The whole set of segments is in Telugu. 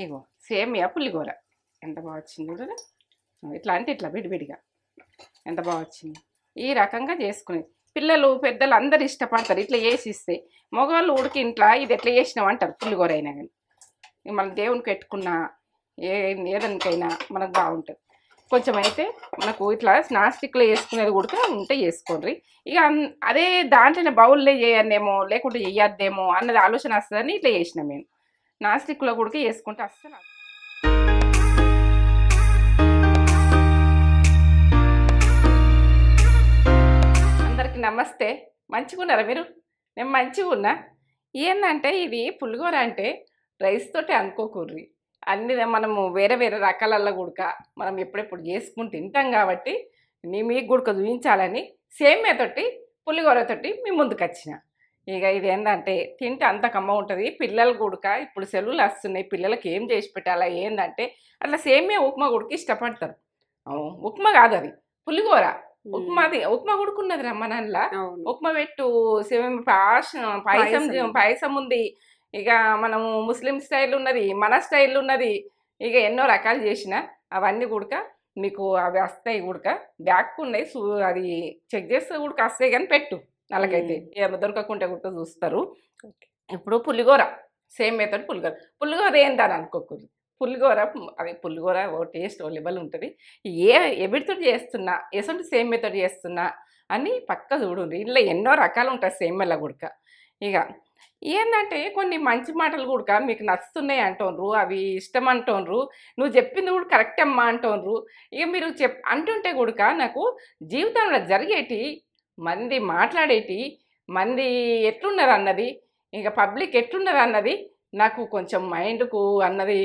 ఇగో సేమియా పులిగూర ఎంత బాగా వచ్చింది చూడరా. ఇట్లా అంటే ఇట్లా విడివిడిగా ఎంత బాగా వచ్చింది. ఈ రకంగా చేసుకునేది పిల్లలు పెద్దలు అందరు ఇష్టపడతారు ఇట్లా చేసి ఇస్తే. మగవాళ్ళు ఉడికి ఇంట్లో ఇది ఎట్లా చేసినావు అంటారు పులిగూర అయినా కానీ. మనం దేవునికి పెట్టుకున్న ఏదానికైనా మనకు బాగుంటుంది. కొంచెం అయితే మనకు ఇట్లా నాన్ స్టిక్లో వేసుకునేది కూడా ఉంటే చేసుకోండి. ఇక అదే దాంట్లోనే బౌల్లో చేయన్నేమో లేకుంటే చెయ్యద్దేమో అన్నది ఆలోచన వస్తుందని ఇట్లా చేసినాం మేము. నాన్ స్టిక్లో కూడా వేసుకుంటే అస్సలు. అందరికీ నమస్తే. మంచిగా ఉన్నారా మీరు? నేను మంచిగా ఉన్నా. ఏంటంటే ఇది పులిగూర అంటే రైస్ తోటి అనుకోకూర్రి, అన్ని మనము వేరే వేరే రకాలల్లో గుడక మనం ఎప్పుడెప్పుడు చేసుకుని తింటాం కాబట్టి మీకు గుడక చూపించాలని సేమియాతోటి పులిగూరతోటి మీ ముందుకు వచ్చిన. ఇక ఇది ఏంటంటే తింటే అంత కమ్మ ఉంటుంది. పిల్లలు గుడక ఇప్పుడు సెలవులు వస్తున్నాయి, పిల్లలకి ఏం చేసి పెట్టాలా ఏంటంటే అట్లా సేమియా ఉప్మా గుడికి ఇష్టపడతారు. ఉప్మా కాదు అది పులిగూర. ఉప్మా గుడుకున్నది రమ్మనల్లా ఉప్మా పెట్టు పాయసం ఉంది. ఇక మనము ముస్లిం స్టైల్ ఉన్నది, మన స్టైల్ ఉన్నది. ఇక ఎన్నో రకాలు చేసిన అవన్నీ గుడక మీకు అవి వస్తాయి. గుడక బ్యాక్ ఉన్నాయి, అది చెక్ చేస్తే గుడక వస్తాయి. కానీ పెట్టు అలాగైతే దొరకకుంటే గుడక చూస్తారు. ఇప్పుడు పులిగూర సేమియాతో పులిగూర ఏందని అనుకోకూడదు. పులిగూర అది పులిగూర ఓ టేస్ట్ ఓ లెవెల్ ఉంటుంది. ఎవరితో చేస్తున్నా ఎసంటి సేమియాతో చేస్తున్నా అని పక్క చూడండి. ఇంట్లో ఎన్నో రకాలు ఉంటాయి సేమియాల గుడక. ఇక ఏంటంటే కొన్ని మంచి మాటలు కూడా మీకు నచ్చుతున్నాయి అంటోండ్రు, అవి ఇష్టం అంటోండ్రు, నువ్వు చెప్పింది కూడా కరెక్ట్ అమ్మా అంటోండ్రు. ఇక మీరు అంటుంటే కూడా నాకు జీవితంలో జరిగేటి మంది మాట్లాడేటి మంది ఎట్లున్నారు అన్నది, ఇక పబ్లిక్ ఎట్లున్నారు అన్నది నాకు కొంచెం మైండ్కు అన్నది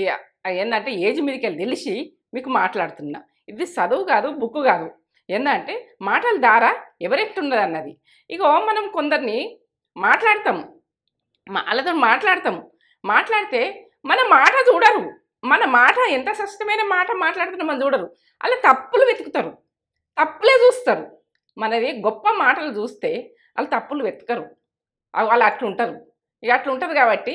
ఏంటంటే ఏజ్ మీదకి వెళ్ళి తెలిసి మీకు మాట్లాడుతున్నా. ఇది చదువు కాదు, బుక్ కాదు. ఏంటంటే మాటల ద్వారా ఎవరెట్టున్నది అన్నది. ఇక మనం కొందరిని మాట్లాడతాము, వాళ్ళతో మాట్లాడితే మన మాట చూడరు. మన మాట ఎంత స్పష్టమైన మాట మాట్లాడుతున్నా మనం చూడరు. అలా తప్పులు వెతుకుతారు, తప్పులే చూస్తారు. మనది గొప్ప మాటలు చూస్తే వాళ్ళు తప్పులు వెతకరు. వాళ్ళు అట్లుంటారు. ఇక అట్లుంటుంది కాబట్టి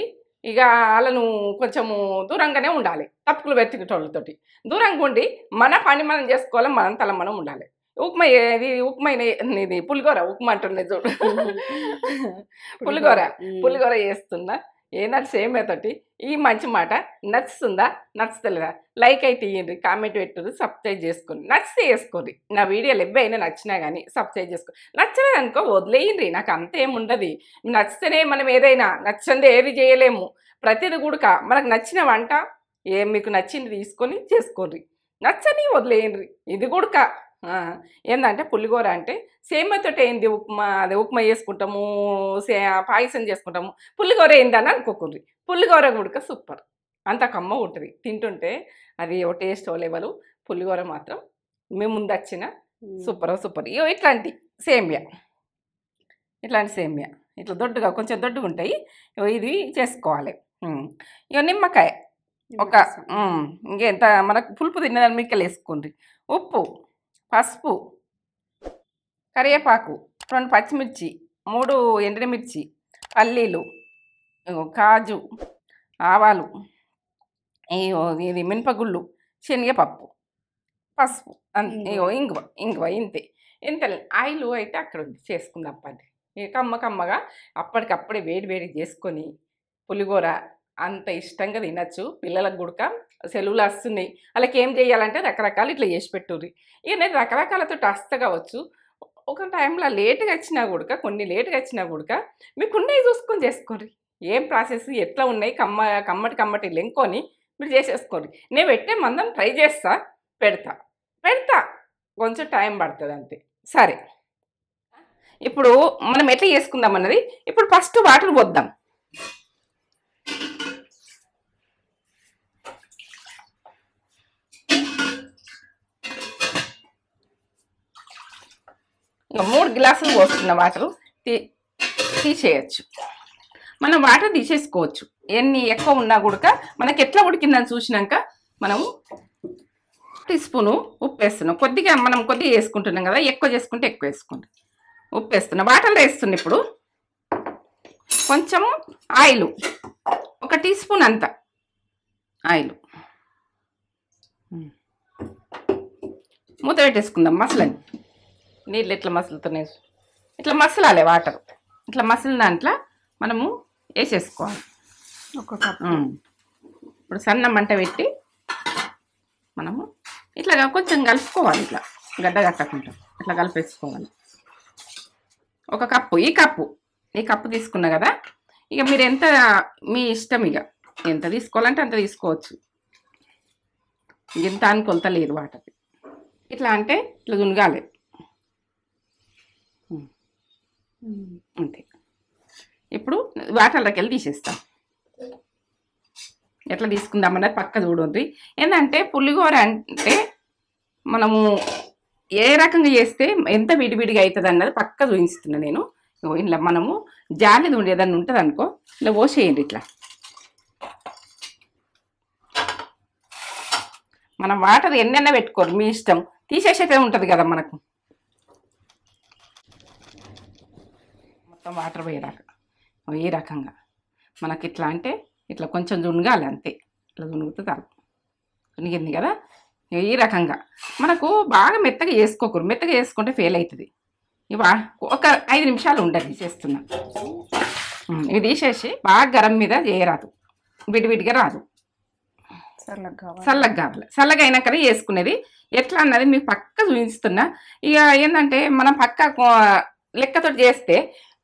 ఇక వాళ్ళను కొంచెము దూరంగానే ఉండాలి. తప్పులు వెతికేటోళ్ళతోటి దూరంగా ఉండి మన పని మనం చేసుకోవాలి, మనం తల మనం ఉండాలి. ఉప్మా ఇది పులిగూర ఉప్మా అంటుండే చూడు. పులిగూర చేస్తున్నా. ఏనాడు సేమియాతోటి. ఈ మంచి మాట నచ్చుతుందా నచ్చుతలేదా లైక్ అయితే ఇవ్వండి, కామెంట్ పెట్టుర్రు, సబ్స్క్రైబ్ చేసుకోండి. నచ్చితే వేసుకోండి. నా వీడియోలు ఎవరైనా నచ్చినా కానీ సబ్స్క్రైబ్ చేసుకోండి. నచ్చలేదు అనుకో వదిలేయండి, నాకు అంతేముండదు. నచ్చితేనే మనం ఏదైనా, నచ్చందే ఏది చేయలేము. ప్రతిది కూడా మనకు నచ్చిన వంట మీకు నచ్చింది తీసుకొని చేసుకోండి, నచ్చని వదిలేయండి. ఇది కూడా ఏంటంటే పులిగూర అంటే సేమియాతో ఏంది ఉప్మా, అదే ఉప్మా చేసుకుంటాము, పాయసం చేసుకుంటాము. పులిగూర ఏందని అనుకోకుండ్రి. పులిగూర కూడా సూపర్, అంత కమ్మ ఉంటుంది. తింటుంటే అది ఓ టేస్ట్ ఓ లెవెల్. పులిగూర మాత్రం మేము ముందు వచ్చిన సూపర్. ఇగో ఇట్లాంటి సేమియా ఇట్లా దొడ్డుగా కొంచెం దొడ్డుగా ఉంటాయి. ఇది చేసుకోవాలి. ఇక నిమ్మకాయ ఒక ఇంకెంత మనకు పులుపు తిన్నదాన్ని మీకు వేసుకోండి. ఉప్పు, పసుపు, కరివేపాకు, 2 పచ్చిమిర్చి, 3 ఎండుమిర్చి, పల్లీలు, కాజు, ఆవాలు, ఇది మినపగుళ్ళు, శనగపప్పు, పసుపు, ఇంగువ ఇంతే. ఆయిల్ అయితే అక్కడ ఉంది చేసుకుందాం పని. కమ్మగా అప్పటికప్పుడే వేడి చేసుకొని పులిగూర అంత ఇష్టంగా తినచ్చు. పిల్లలకు గుడక సెలవులు వస్తున్నాయి, వాళ్ళకి ఏం చేయాలంటే రకరకాలు ఇట్లా చేసి పెట్టుర్రి. ఇక నేను రకరకాలతో వస్తా కావచ్చు. ఒక టైంలో లేటుగా వచ్చినా కూడా, కొన్ని లేటుగా వచ్చినా కూడా మీకు ఉన్నాయి చూసుకొని చేసుకోండి. ఏం ప్రాసెస్ ఎట్లా ఉన్నాయి కమ్మటి లెంకొని మీరు చేసేసుకోండి. నేను పెట్టే మందం ట్రై చేస్తా, పెడతా కొంచెం టైం పడుతుంది అంతే. సరే, ఇప్పుడు మనం ఎట్లా చేసుకుందాం అన్నది. ఇప్పుడు ఫస్ట్ వాటర్ పోద్దాం. ఇక 3 గ్లాసులు పోస్తున్న వాటరు తీసేయచ్చు. మనం వాటర్ తీసేసుకోవచ్చు. ఎన్ని ఎక్కువ ఉన్నా కూడా మనకి ఎట్లా ఉడికిందని చూసినాక మనము టీ స్పూను ఉప్పు వేస్తున్నాం. కొద్దిగా వేసుకుంటున్నాం కదా, ఎక్కువ చేసుకుంటే ఎక్కువ వేసుకోండి. ఉప్పు వేస్తున్నా, వాటర్లో వేస్తున్నా. ఇప్పుడు కొంచెము ఆయిల్ 1 టీ స్పూన్ అంతా ఆయిల్ మూత పెట్టేసుకుందాం. మసలని నీళ్ళు ఇట్లా మసలుతున్నాయి, ఇట్లా మసలాలి వాటర్. ఇట్లా మసలిన దాంట్లో మనము వేసేసుకోవాలి ఒక కప్. ఇప్పుడు సన్న మంట పెట్టి మనము ఇట్లా కొంచెం కలుపుకోవాలి. ఇట్లా గడ్డ కట్టకుండా ఇట్లా కలిపేసుకోవాలి. ఒక కప్పు, ఈ కప్పు తీసుకున్నా కదా. ఇక మీరు ఎంత మీ ఇష్టం, ఇక ఎంత తీసుకోవాలంటే అంత తీసుకోవచ్చు. ఇంత అని కొలత లేదు వాటర్. ఇట్లా అంటే ఇట్లా దునగాలి అంతే. ఇప్పుడు వాటర్లోకి వెళ్ళి తీసేస్తాం. ఎట్లా తీసుకుందామన్నది పక్క చూడండి. ఏంటంటే పులిహోర అంటే మనము ఏ రకంగా చేస్తే ఎంత విడివిడిగా అవుతుంది అన్నది పక్క చూపిస్తున్నా నేను. ఇలా మనము జాలిది ఉండి ఏదన్నా ఉంటుంది అనుకో, ఇలా పోసేయండి. ఇట్లా మనం వాటర్ ఎన్నైనా పెట్టుకోరు, మీ ఇష్టం. తీసేసేదే ఉంటుంది కదా మనకు. మొత్తం వాటర్ పోయేదాకా ఈ రకంగా మనకి ఇట్లా అంటే ఇట్లా కొంచెం దునగాలి అంతే. ఇట్లా దునుగుతూ చాలు. దునిగింది కదా. ఈ రకంగా మనకు బాగా మెత్తగా చేసుకోకూడదు. మెత్తగా చేసుకుంటే ఫెయిల్ అవుతుంది. ఇవా ఒక 5 నిమిషాలు ఉండదు చేస్తున్నా. ఇవి తీసేసి బాగా గరం మీద చేయరాదు, విడివిడిగా రాదు, చల్లగా కావాలి. చల్లగా అయినాకనే చేసుకునేది. ఎట్లా అన్నది మీకు పక్క చూపిస్తున్నా. ఇక ఏంటంటే మనం పక్క లెక్కతో చేస్తే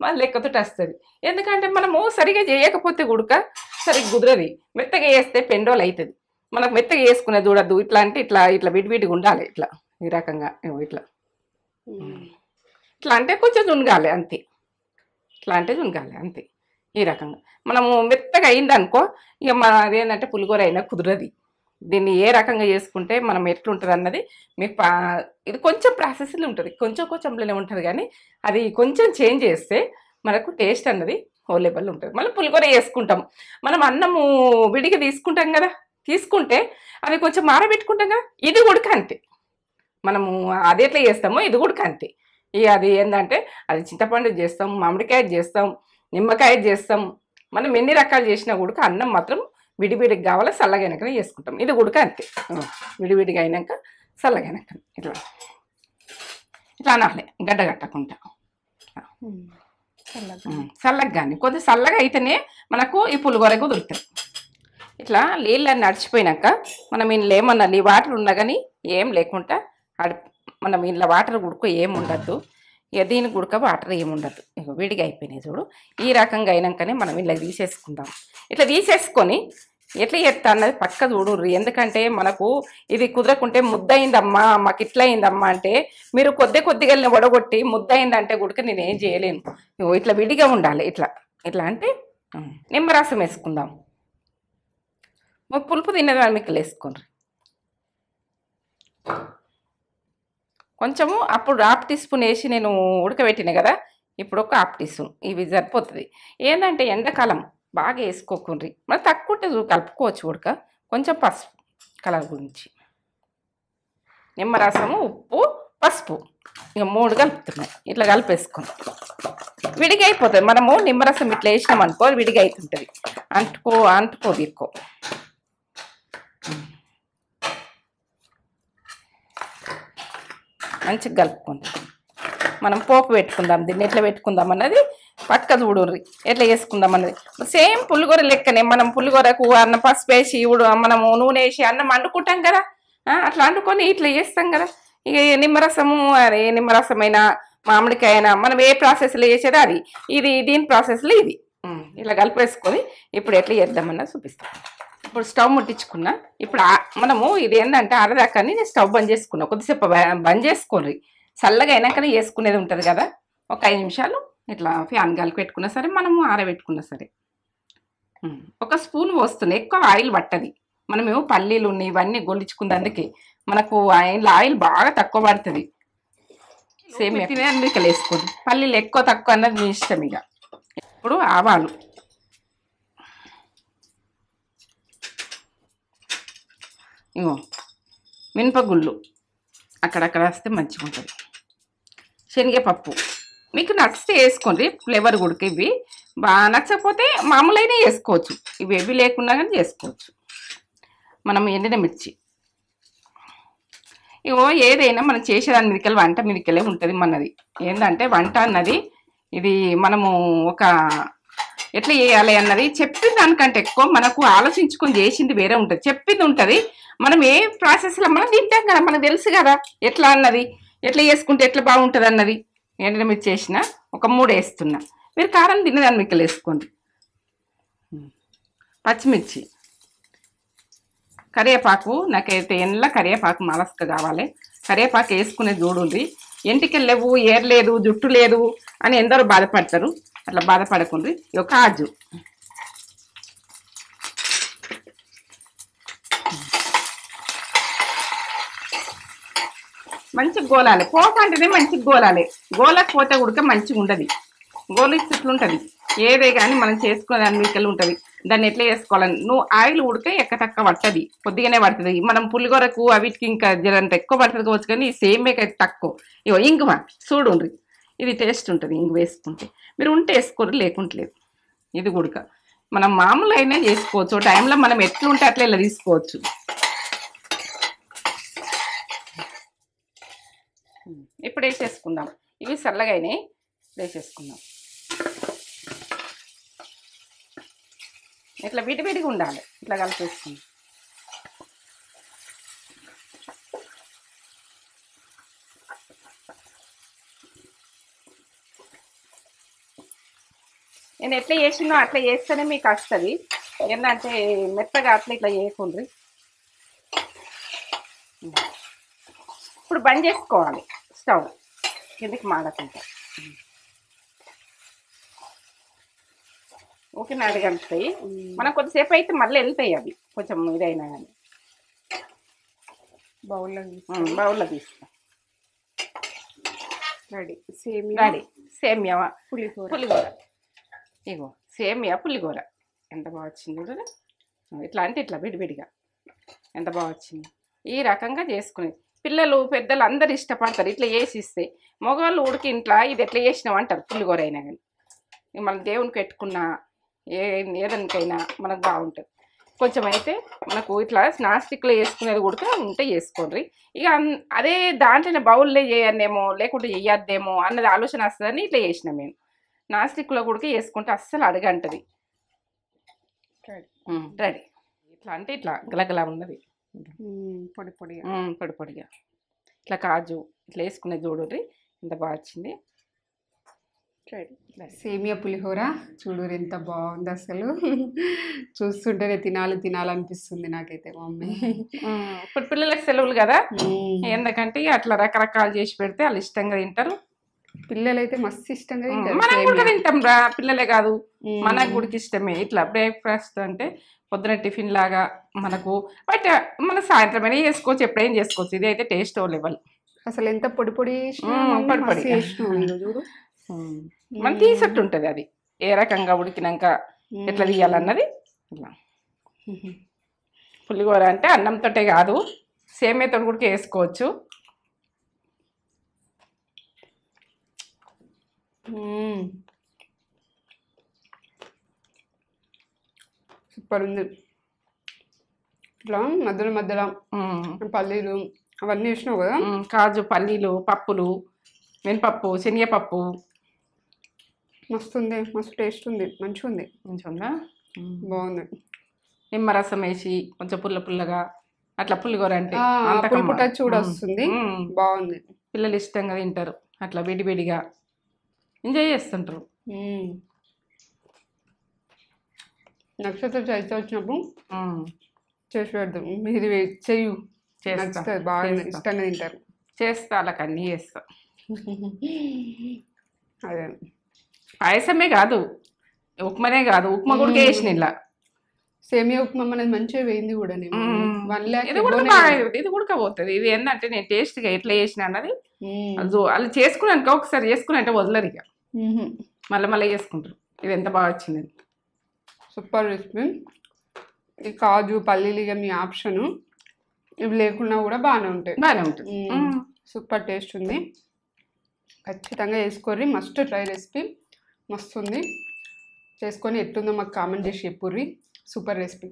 మళ్ళీ లెక్కతో వస్తుంది. ఎందుకంటే మనము సరిగా చేయకపోతే ఉడక సరిగ్గా కుదరది. మెత్తగా చేస్తే పెండోలు అవుతుంది. మనకు మెత్తగా చేసుకునేది చూడద్దు. ఇట్లా అంటే ఇట్లా ఇట్లా విడివిడిగా ఉండాలి. ఇట్లా ఈ రకంగా ఇట్లా ఇట్లా అంటే కొంచెం దునగాలి అంతే. ఇట్లా అంటే దునగాలి అంతే. ఈ రకంగా మనము మెత్తగా అయిందనుకో, ఇక మన అదేంటంటే పులిహోర అయినా కుదరది. దీన్ని ఏ రకంగా చేసుకుంటే మనం ఎట్లుంటుంది అన్నది మీకు ఇది కొంచెం ప్రాసెస్లో ఉంటుంది, కొంచెంలోనే ఉంటుంది. కానీ అది కొంచెం చేంజ్ చేస్తే మనకు టేస్ట్ అన్నది ఓ లెవెల్ ఉంటుంది. మళ్ళీ పులిహోర వేసుకుంటాం. మనం అన్నము విడిగా తీసుకుంటాం కదా, తీసుకుంటే అది కొంచెం మారబెట్టుకుంటాం కదా. ఇది ఉడక అంతే. మనము అది ఎట్లా చేస్తామో ఇది ఉడక అంతే. ఇక అది ఏంటంటే అది చింతపండు చేస్తాం, మామిడికాయ చేస్తాం, నిమ్మకాయ చేస్తాం. మనం ఎన్ని రకాలు చేసినా ఉడక అన్నం మాత్రం విడివిడికి కావాలి, చల్లగైనాకనే చేసుకుంటాం. ఇది ఉడక అంతే. విడివిడిగా అయినాక చల్లగైనాక ఇట్లా ఇట్లా అనాలి, గడ్డ కట్టకుండా. చల్లగా కానీ కొద్దిగా చల్లగా అయితేనే మనకు ఈ పులిహోర కుదురుతుంది. ఇట్లా నీళ్ళని నడిచిపోయినాక మనం ఇంట్లో ఏమన్నా వాటర్ ఉన్నా కానీ ఏం లేకుండా మనం ఇంట్లో వాటర్ ఉడక ఏం ఉండద్దు. ఇక దీనికి ఉడక వాటర్ ఏముండదు. ఇక విడిగా అయిపోయినాయి చూడు. ఈ రకంగా అయినాకనే మనం ఇలా తీసేసుకుందాం. ఇట్లా తీసేసుకొని ఎట్లా చేస్తా అన్నది పక్క చూడుర్రి. ఎందుకంటే మనకు ఇది కుదరకుంటే ముద్దయిందమ్మా, మాకు ఇట్లా అయిందమ్మా అంటే మీరు కొద్దిగా వడగొట్టి ముద్దయిందంటే కూడా నేనేం చేయలేను. ఇట్లా విడిగా ఉండాలి. ఇట్లా ఇట్లా అంటే నిమ్మరసం వేసుకుందాం. పులుపు తినేదాన్ని మీకు వేసుకోండి. కొంచెము అప్పుడు 1/2 టీ స్పూన్ వేసి నేను ఉడకబెట్టిన కదా, ఇప్పుడు ఒక 1/2 టీ స్పూన్ ఇవి సరిపోతుంది. ఏంటంటే ఎండాకాలం బాగా వేసుకోకుండ్రి, మరి తక్కువ ఉంటే కలుపుకోవచ్చు ఉడక. కొంచెం పసుపు కలర్ గురించి, నిమ్మరసము, ఉప్పు, పసుపు, ఇక 3 కలుపుతున్నాయి. ఇట్లా కలిపేసుకోండి. విడిగా అయిపోతుంది. మనము నిమ్మరసం ఇట్లా వేసినాం అనుకో విడిగా అవుతుంటుంది. అంటుకోదు ఎక్కువ. మంచిగా కలుపుకుందాం. మనం పోపు పెట్టుకుందాం. దీన్ని ఎట్లా పెట్టుకుందాం అన్నది పక్క చూడుర్రి. ఎట్లా చేసుకుందాం అన్నది సేమ్ పులిహోర లెక్కనే. మనం పులిహోరకు అన్నం పసుపు వేసి మనము నూనె వేసి అన్నం వండుకుంటాం కదా, అట్లా వండుకొని ఇట్లా చేస్తాం కదా. ఇక నిమ్మరసము అదే నిమ్మరసమైనా మామిడికాయ అయినా మనం ఏ ప్రాసెస్లో చేసేదో అది, ఇది దీని ప్రాసెస్లో ఇది. ఇట్లా కలిపేసుకొని ఇప్పుడు ఎట్లా చేద్దామన్నది చూపిస్తాం. ఇప్పుడు స్టవ్ ముట్టించుకున్నా. ఇప్పుడు మనము ఇది ఏంటంటే అరదాకాని నేను స్టవ్ బంద్ చేసుకున్నా. కొద్దిసేపు బంద్ చేసుకోండి. చల్లగా అయినాకనే చేసుకునేది ఉంటుంది కదా. ఒక 5 నిమిషాలు ఇట్లా ఫ్యాన్ గాలికి పెట్టుకున్నా సరే, మనము ఆరబెట్టుకున్నా సరే. ఒక స్పూన్ పోస్తున్నాయి, ఎక్కువ ఆయిల్ పట్టది. మనమేమో పల్లీలు ఉన్నాయి ఇవన్నీ గొలిచుకుంది, అందుకే మనకు ఆయిల్ బాగా తక్కువ పడుతుంది. సేమ్ తినే అందుకే వేసుకోండి. పల్లీలు ఎక్కువ తక్కువ అన్నది మీ ఇష్టం. ఇక ఇప్పుడు ఆవాలు, ఇగో మినపగుళ్ళు అక్కడక్కడ వస్తే మంచిగా ఉంటుంది. శనగపప్పు మీకు నచ్చితే వేసుకోండి, ఫ్లేవర్ కూడా. ఇవి బాగా నచ్చకపోతే మామూలైనా వేసుకోవచ్చు. ఇవి లేకుండా కానీ చేసుకోవచ్చు. మనం ఎండిన మిర్చి. ఇగో ఏదైనా మనం చేసేదాని మీదకెళ్ళి వంట మీదకెళ్ళే ఉంటుంది మనది. ఏంటంటే వంట అన్నది ఇది మనము ఒక ఎట్లా చేయాలి అన్నది చెప్పిన దానికంటే ఎక్కువ మనకు ఆలోచించుకొని చేసింది వేరే ఉంటుంది. చెప్పింది ఉంటుంది, మనం ఏ ప్రాసెస్లో మనం తింటాం కదా, మనకు తెలుసు కదా ఎట్లా అన్నది, ఎట్లా చేసుకుంటే ఎట్లా బాగుంటుంది అన్నది. ఏంటంటే మీరు చేసిన ఒక 3 వేస్తున్నా. మీరు కారం తినేదాన్ని మీకు వేసుకోండి. పచ్చిమిర్చి, కరివేపాకు, నాకైతే ఎండ్ల కరివేపాకు మలస్క కావాలి. కరివేపాకు వేసుకునే చూడుంది. ఎంటికలు లేవు, ఏర్లేదు, జుట్టు లేదు అని ఎందరో బాధపడతారు. అట్లా బాధపడకుండ్రి. ఇక కాజు, మంచిగా గోలాలి. పోక అంటేనే మంచిగా గోలాలి. గోలకపోతే ఉడక మంచిగా ఉండదు. గోలు ఇట్లుంటుంది ఏదే కానీ మనం చేసుకునే దాని మీదకెళ్ళి ఉంటుంది. దాన్ని ఎట్లా చేసుకోవాలని నువ్వు ఆయిల్ ఉడితే ఎక్కతక్క పడుతుంది, కొద్దిగానే పడుతుంది. మనం పులిగోరకు అవిటికి ఇంకా జరంత ఎక్కువ పడుతుంది కావచ్చు, కానీ సేమ్ తక్కువ. ఇగో ఇంగువ చూడుండ్రి, ఇది టేస్ట్ ఉంటుంది. ఇంగు వేసుకుంటే మీరు ఉంటే వేసుకోరు, లేకుంటలేదు. ఇది ఉడక మనం మామూలు అయినా చేసుకోవచ్చు. టైంలో మనం ఎట్లుంటే అట్లా ఇలా తీసుకోవచ్చు. ఇప్పుడు వేసేసుకుందాం. ఇవి చల్లగా అయినాయి, వేసేసుకుందాం. ఇట్లా విడివిడిగా ఉండాలి, ఇట్లా కలిపేసుకుందాం. నేను ఎట్లా చేసినో అట్లా చేస్తేనే మీకు వస్తుంది. ఏంటంటే మెత్తగా అట్లా ఇట్లా చేయకుండ్రి. ఇప్పుడు బంద్ చేసుకోవాలి స్టవ్, కిందికి మాడకుండా. ఓకే, అడగలుగుతాయి. మనం కొద్దిసేపు అయితే మళ్ళీ వెళ్తాయి అవి, కొంచెం ఇదైనా కానీ. బౌల్లో తీస్తాం. రెడీ సేమియా పులిగూర. ఇగో సేమియా పులిగూర ఎంత బాగా వచ్చింది కదా. ఇట్లా అంటే ఇట్లా విడివిడిగా ఎంత బాగా వచ్చింది. ఈ రకంగా చేసుకునేది పిల్లలు పెద్దలు అందరు ఇష్టపడతారు ఇట్లా చేసి ఇస్తే. మగవాళ్ళు ఉడికి ఇంట్లో ఇది ఎట్లా చేసినావు అంటారు పులిగూర అయినా కానీ. మనం దేవునికి పెట్టుకున్న ఏదానికైనా మనకు బాగుంటుంది. కొంచెం అయితే మనకు ఇట్లా నాస్టిక్లో వేసుకునేది కూడా ఉంటే చేసుకోండి. ఇక అదే దాంట్లోనే బౌల్లో చేయన్నేమో లేకుంటే చేయొద్దేమో అన్నది ఆలోచన వస్తుందని ఇట్లా చేసిన. మేము నాస్టిక్లో కూడా వేసుకుంటే అస్సలు అడగంటది. రెడీ. ఇట్లా అంటే ఇట్లా గలగలా ఉన్నది, పొడి పొడిగా ఇట్లా కాజు ఇట్లా వేసుకునే చూడుర్రి ఎంత బాగా వచ్చింది. సేమియా పులిహోర చూడు ఎంత బాగుంది అసలు. చూస్తుంటేనే తినాలనిపిస్తుంది నాకైతే. మమ్మీ ఇప్పుడు పిల్లలకి సెలవులు కదా, ఎందుకంటే అట్లా రకరకాలు చేసి పెడితే వాళ్ళు ఇష్టంగా తింటారు. పిల్లలైతే మస్తు ఇష్టంగా తింటారు. మనం కూడా తింటాం రా, పిల్లలే కాదు మనకు కూడా ఇష్టమే. ఇట్లా బ్రేక్ఫాస్ట్ అంటే పొద్దున టిఫిన్ లాగా మనకు బట్ మన సాయంత్రం అయినా చేసుకోవచ్చు, ఎప్పుడైనా చేసుకోవచ్చు. ఇది అయితే టేస్ట్ లెవెల్ అసలు. ఎంత పొడి పొడి చూడు, మనం తీసట్టు ఉంటుంది. అది ఏ రకంగా ఉడికినాక ఎట్లా తీయాలన్నది. ఇట్లా పులిగూర అంటే అన్నంతోటే కాదు, సేమియాతో కూడా వేసుకోవచ్చు. సూపర్ ఉంది. ఇట్లా మధ్యలో పల్లీలు అవన్నీ వేసినావు కదా, కాజు, పల్లీలు, పప్పులు, మినపప్పు, శనగపప్పు. మస్తు ఉంది, మస్తు టేస్ట్ ఉంది, మంచిగా ఉంది. మంచిగా బాగుంది. నిమ్మరసం వేసి కొంచెం పుల్లగా అట్లా పులిగూర అంటే చూడ వస్తుంది. బాగుంది, పిల్లలు ఇష్టంగా తింటారు. అట్లా విడివిడిగా ఎంజాయ్ చేస్తుంటారు. నక్షత్ర చైత్ర వచ్చినప్పుడు చేసి పెడతాం. మీరు చెయ్యు చేస్తారు, బాగా ఇష్టంగా తింటారు. చేస్తా, వాళ్ళకి అన్నీ చేస్తా. అదే పాయసమే కాదు, ఉప్మానే కాదు, ఉప్మా కూడా వేసిన ఇలా. సేమియా ఉప్మా అనేది మంచిగా వేయింది కూడా. ఇది ఉడకపోతుంది. ఇది ఏంటంటే నేను టేస్ట్గా ఎట్లా చేసిన అన్నది వాళ్ళు చేసుకున్నాక ఒకసారి చేసుకుని అంటే వదలరు, ఇక మళ్ళీ చేసుకుంటారు. ఇది ఎంత బాగా వచ్చింది. Super recipe. ఈ కాజు, పల్లీలు ఇక మీ ఆప్షను, ఇవి లేకున్నా కూడా బాగానే ఉంటుంది. సూపర్ టేస్ట్ ఉంది. ఖచ్చితంగా వేసుకోర్రి, మస్ట్ ట్రై రెసిపీ. మస్తు ఉంది. చేసుకొని ఎట్టుందో మాకు కామెంట్ చేసి చెప్పుర్రి. Super recipe.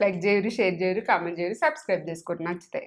లైక్ చేయరు, షేర్ చేయరు, కామెంట్ చేయరు, సబ్స్క్రైబ్ చేసుకోండి నచ్చితే.